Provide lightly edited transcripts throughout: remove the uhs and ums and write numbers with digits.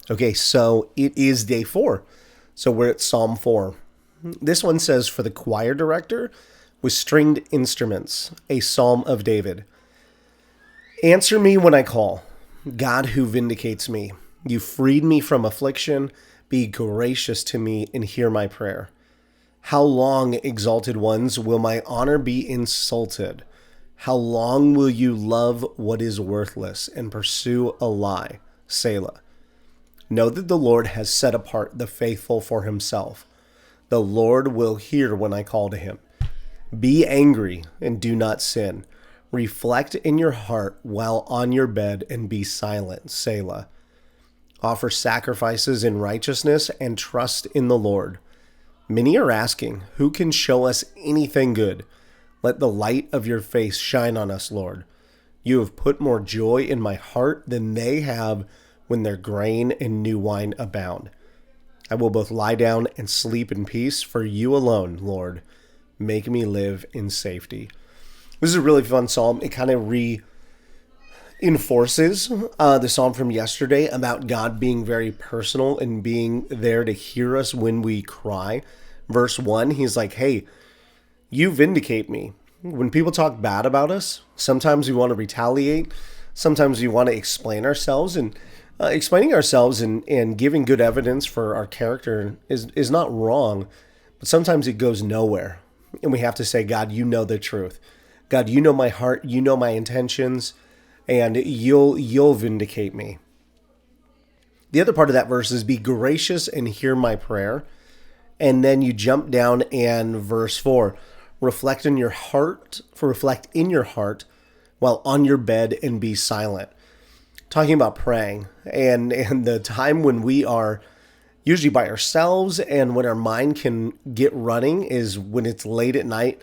Okay, so it is day 4. So we're at Psalm 4. This one says, for the choir director with stringed instruments, a psalm of David. Answer me when I call, God who vindicates me. You freed me from affliction. Be gracious to me and hear my prayer. How long, exalted ones, will my honor be insulted? How long will you love what is worthless and pursue a lie? Selah. Know that the Lord has set apart the faithful for himself. The Lord will hear when I call to him. Be angry and do not sin. Reflect in your heart while on your bed and be silent. Selah. Offer sacrifices in righteousness and trust in the Lord. Many are asking, who can show us anything good? Let the light of your face shine on us, Lord. You have put more joy in my heart than they have when their grain and new wine abound. I will both lie down and sleep in peace, for you alone, Lord, make me live in safety. This is a really fun psalm. It kind of reinforces the psalm from yesterday about God being very personal and being there to hear us when we cry. Verse 1, he's like, hey, you vindicate me. When people talk bad about us, sometimes we want to retaliate. Sometimes we want to explain ourselves, and explaining ourselves and giving good evidence for our character is not wrong, but sometimes it goes nowhere. And we have to say, God, you know the truth. God, you know my heart, you know my intentions, and you'll vindicate me. The other part of that verse is be gracious and hear my prayer. And then you jump down and verse 4, reflect in your heart while on your bed and be silent. Talking about praying and the time when we are usually by ourselves and when our mind can get running is when it's late at night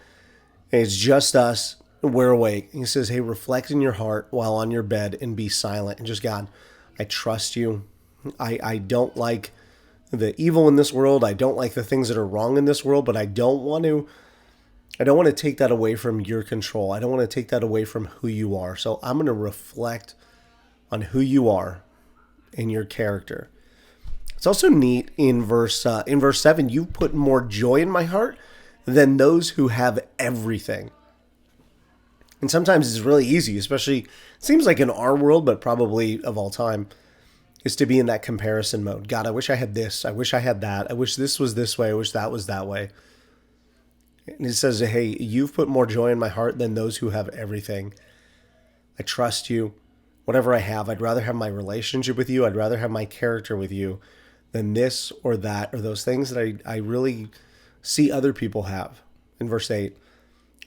and it's just us, we're awake. He says, hey, reflect in your heart while on your bed and be silent. And just, God, I trust you. I don't like the evil in this world. I don't like the things that are wrong in this world, but I don't want to take that away from your control. I don't want to take that away from who you are. So I'm going to reflect on who you are and your character. It's also neat in verse 7, you put more joy in my heart than those who have everything. And sometimes it's really easy, especially, it seems like in our world, but probably of all time, is to be in that comparison mode. God, I wish I had this. I wish I had that. I wish this was this way. I wish that was that way. And it says, hey, you've put more joy in my heart than those who have everything. I trust you. Whatever I have, I'd rather have my relationship with you. I'd rather have my character with you than this or that or those things that I really see other people have. In verse 8,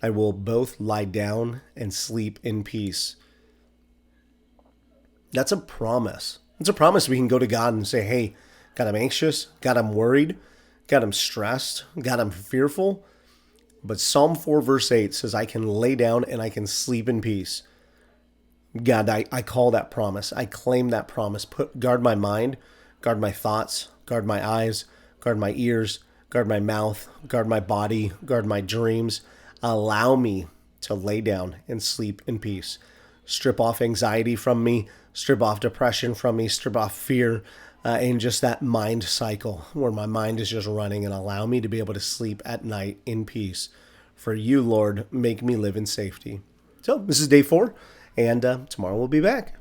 I will both lie down and sleep in peace. That's a promise. It's a promise we can go to God and say, hey, God, I'm anxious. God, I'm worried. God, I'm stressed. God, I'm fearful. But Psalm 4 verse 8 says I can lay down and I can sleep in peace. God, I call that promise. I claim that promise. Guard my mind, guard my thoughts, guard my eyes, guard my ears, guard my mouth, guard my body, guard my dreams. Allow me to lay down and sleep in peace. Strip off anxiety from me, strip off depression from me, strip off fear, and just that mind cycle where my mind is just running, and allow me to be able to sleep at night in peace. For you, Lord, make me live in safety. So this is day 4. And tomorrow we'll be back.